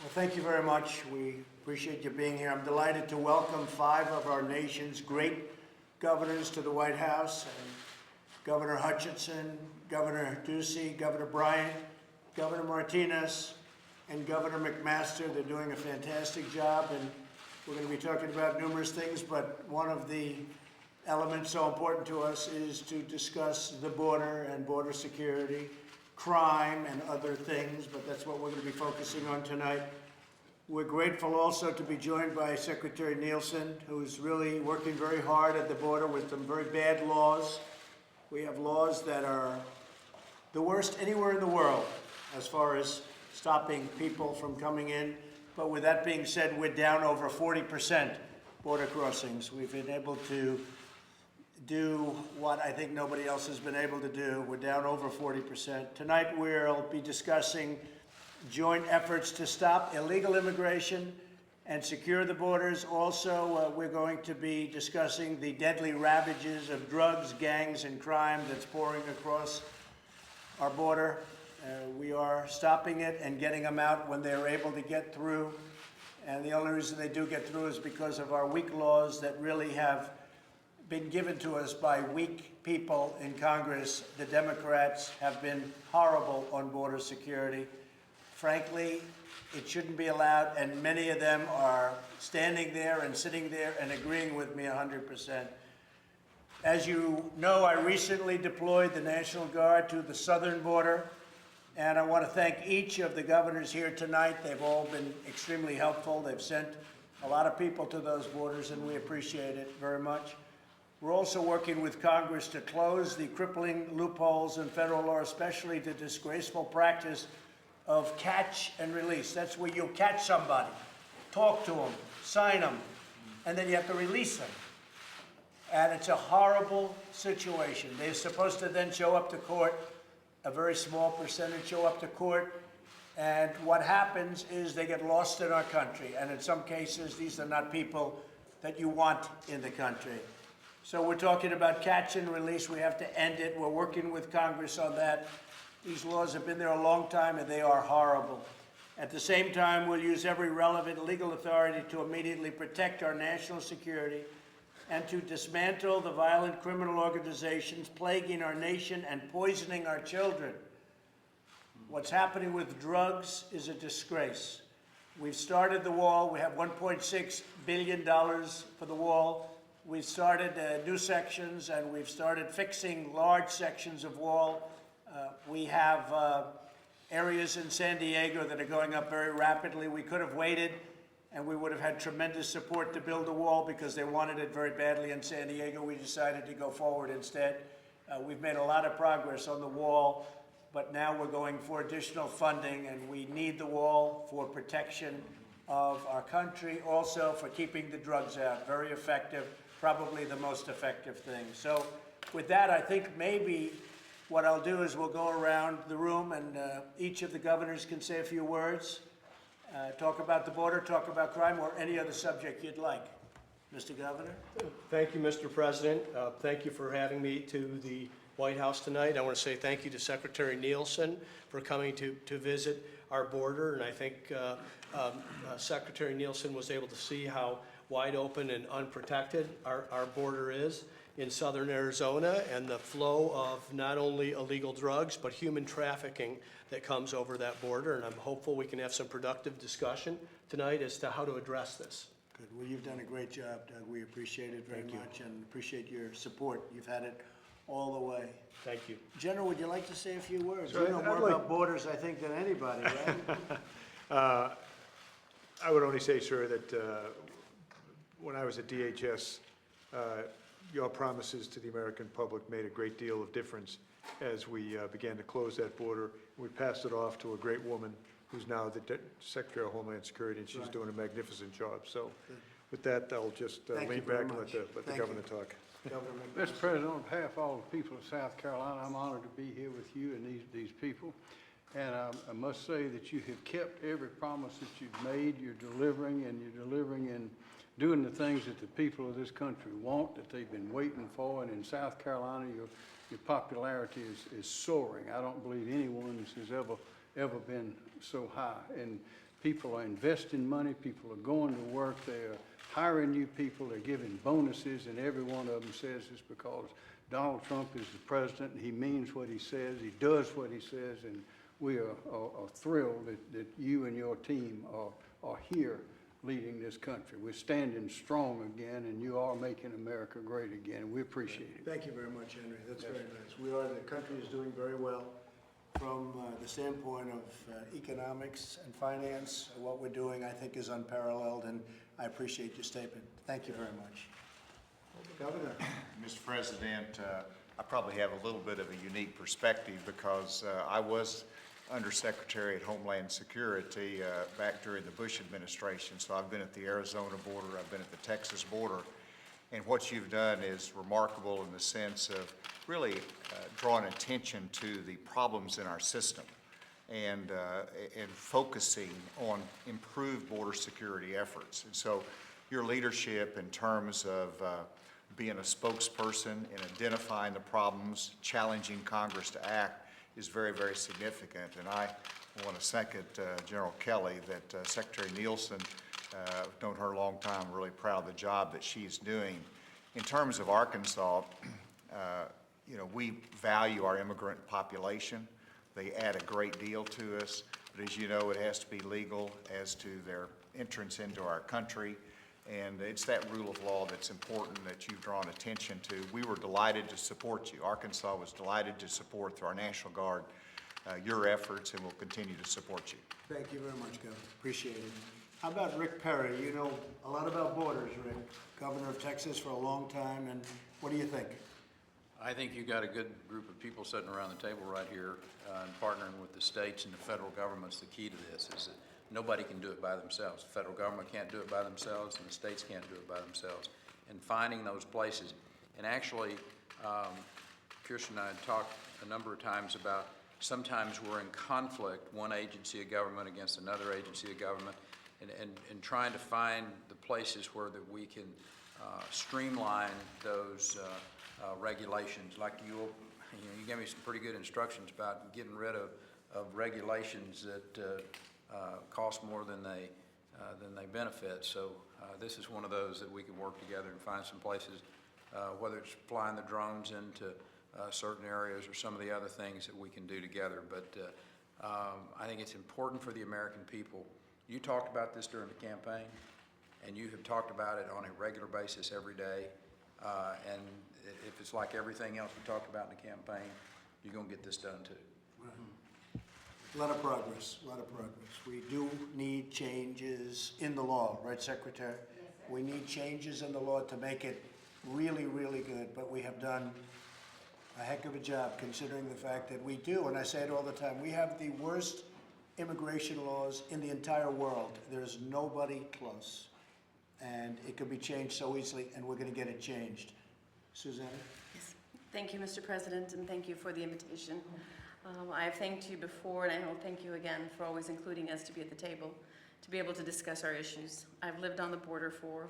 Well, thank you very much. We appreciate you being here. I'm delighted to welcome 5 of our nation's great governors to the White House. And Governor Hutchinson, Governor Ducey, Governor Bryant, Governor Martinez, and Governor McMaster. They're doing a fantastic job, and we're going to be talking about numerous things, but one of the elements so important to us is to discuss the border and border security, crime, and other things, but that's what we're going to be focusing on tonight. We're grateful also to be joined by Secretary Nielsen, who's really working very hard at the border with some very bad laws. We have laws that are the worst anywhere in the world as far as stopping people from coming in. But with that being said, we're down over 40% border crossings. We've been able to do what I think nobody else has been able to do. We're down over 40%. Tonight we'll be discussing joint efforts to stop illegal immigration and secure the borders. Also, we're going to be discussing the deadly ravages of drugs, gangs, and crime that's pouring across our border. We are stopping it and getting them out when they're able to get through. And the only reason they do get through is because of our weak laws that really have been given to us by weak people in Congress. The Democrats have been horrible on border security. Frankly, it shouldn't be allowed, and many of them are standing there and sitting there and agreeing with me 100%. As you know, I recently deployed the National Guard to the southern border, and I want to thank each of the governors here tonight. They've all been extremely helpful. They've sent a lot of people to those borders, and we appreciate it very much. We're also working with Congress to close the crippling loopholes in federal law, especially the disgraceful practice of catch and release. That's where you catch somebody, talk to them, sign them, and then you have to release them. And it's a horrible situation. They're supposed to then show up to court. A very small percentage show up to court. And what happens is they get lost in our country. And in some cases, these are not people that you want in the country. So we're talking about catch and release. We have to end it. We're working with Congress on that. These laws have been there a long time, and they are horrible. At the same time, we'll use every relevant legal authority to immediately protect our national security and to dismantle the violent criminal organizations plaguing our nation and poisoning our children. What's happening with drugs is a disgrace. We've started the wall. We have $1.6 billion for the wall. We've started new sections, and we've started fixing large sections of wall. We have areas in San Diego that are going up very rapidly. We could have waited, and we would have had tremendous support to build a wall because they wanted it very badly in San Diego. We decided to go forward instead. We've made a lot of progress on the wall, but now we're going for additional funding, and we need the wall for protection of our country, also for keeping the drugs out. Very effective. Probably the most effective thing. So with that, I think maybe what I'll do is we'll go around the room, and each of the governors can say a few words, talk about the border, talk about crime, or any other subject you'd like. Mr. Governor? Thank you, Mr. President. Thank you for having me to the White House tonight. I want to say thank you to Secretary Nielsen for coming to visit our border, and I think Secretary Nielsen was able to see how wide open and unprotected our border is in southern Arizona, and the flow of not only illegal drugs but human trafficking that comes over that border. And I'm hopeful we can have some productive discussion tonight as to how to address this. Good. Well, you've done a great job, Doug. We appreciate it very much and appreciate your support. You've had it all the way. Thank you. General, would you like to say a few words? Sure, You know more about borders, I think, than anybody, right? I would only say, sir, that when I was at DHS, your promises to the American public made a great deal of difference as we began to close that border. We passed it off to a great woman who's now the Secretary of Homeland Security, and she's Right. doing a magnificent job. So with that, I'll just Thank you lean very back and much. let the Thank governor you. talk. Governor Mr. McMaster. President, on behalf of all the people of South Carolina, I'm honored to be here with you and these people. And I must say that you have kept every promise that you've made. You're delivering and doing the things that the people of this country want, that they've been waiting for. And in South Carolina, your popularity is soaring. I don't believe anyone's has ever been so high. And People are investing money, people are going to work, they're hiring new people, they're giving bonuses, and every one of them says it's because Donald Trump is the president, and he means what he says, he does what he says, and we are thrilled that you and your team are here leading this country. We're standing strong again, and you are making America great again. We appreciate it. Thank you very much, Henry. That's very nice. The country is doing very well from the standpoint of economics and finance. What we're doing, I think, is unparalleled, and I appreciate your statement. Thank you very much. Governor. Mr. President, I probably have a little bit of a unique perspective because I was Undersecretary at Homeland Security back during the Bush administration. So I've been at the Arizona border, I've been at the Texas border, and what you've done is remarkable in the sense of really drawing attention to the problems in our system and focusing on improved border security efforts. And so your leadership in terms of being a spokesperson and identifying the problems, challenging Congress to act is very, very significant. And I want to second General Kelly that Secretary Nielsen, I've known her a long time, really proud of the job that she's doing. In terms of Arkansas, you know, we value our immigrant population. They add a great deal to us, but as you know, it has to be legal as to their entrance into our country. And it's that rule of law that's important that you've drawn attention to. We were delighted to support you. Arkansas was delighted to support through our National Guard your efforts, and we'll continue to support you. Thank you very much, Governor. Appreciate it. How about Rick Perry? You know a lot about borders, Rick. Governor of Texas for a long time, and what do you think? I think you got a good group of people sitting around the table right here and partnering with the states and the federal government's the key to this, is that nobody can do it by themselves. The federal government can't do it by themselves, and the states can't do it by themselves. And finding those places, and actually, Kirsten and I had talked a number of times about sometimes we're in conflict, one agency of government against another agency of government, and trying to find the places where that we can streamline those regulations. Like you gave me some pretty good instructions about getting rid of regulations that cost more than they benefit. So this is one of those that we can work together and find some places, whether it's flying the drones into certain areas or some of the other things that we can do together. But I think it's important for the American people. You talked about this during the campaign, and you have talked about it on a regular basis every day. And if it's like everything else we talked about in the campaign, you're going to get this done too. Right. A lot of progress, a lot of progress. We do need changes in the law, right, Secretary? Yes, sir. We need changes in the law to make it really, really good, but we have done a heck of a job considering the fact that we do, and I say it all the time, we have the worst immigration laws in the entire world. There's nobody close. And it can be changed so easily, and we're going to get it changed. Susanna? Yes. Thank you, Mr. President, and thank you for the invitation. I have thanked you before, and I will thank you again for always including us to be at the table, to be able to discuss our issues. I've lived on the border for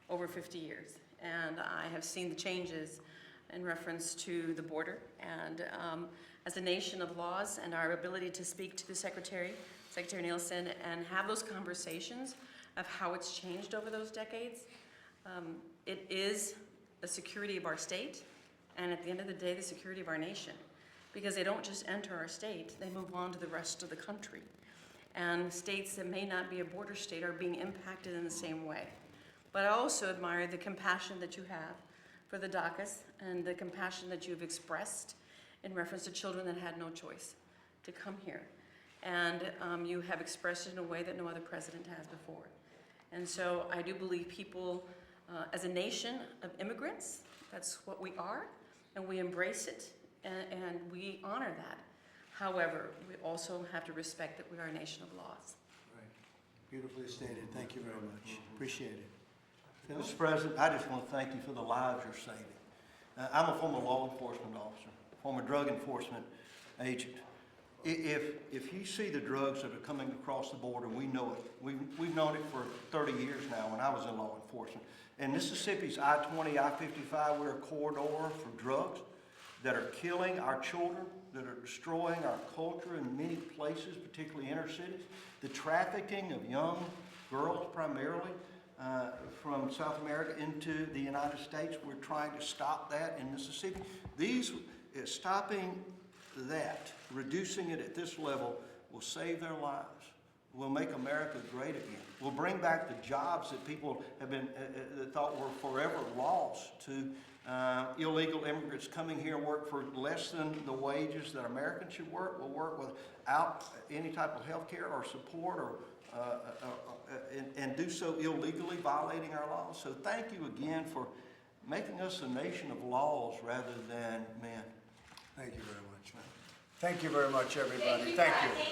over 50 years, and I have seen the changes in reference to the border. And as a nation of laws and our ability to speak to the Secretary Nielsen, and have those conversations of how it's changed over those decades, it is the security of our state, and at the end of the day, the security of our nation. Because they don't just enter our state, they move on to the rest of the country. And states that may not be a border state are being impacted in the same way. But I also admire the compassion that you have for the DACAs and the compassion that you've expressed in reference to children that had no choice to come here. And you have expressed it in a way that no other president has before. And so I do believe people, as a nation of immigrants, that's what we are, and we embrace it, and we honor that. However, we also have to respect that we are a nation of laws. Right. Beautifully stated. Thank you very much. Appreciate it. Phil? Mr. President, I just want to thank you for the lives you're saving. I'm a former law enforcement officer, former drug enforcement agent. If you see the drugs that are coming across the border, we know it. We've known it for 30 years now when I was in law enforcement. And Mississippi's I-20, I-55, we're a corridor for drugs. that are killing our children, that are destroying our culture in many places, particularly inner cities. The trafficking of young girls primarily from South America into the United States. We're trying to stop that in Mississippi. Stopping that, reducing it at this level, will save their lives. Will make America great again. Will bring back the jobs that people have been that thought were forever lost to illegal immigrants coming here and work for less than the wages that Americans should work. Will work without any type of health care or support, or and do so illegally, violating our laws. So thank you again for making us a nation of laws rather than men. Thank you very much, man. Thank you very much, everybody. Thank you.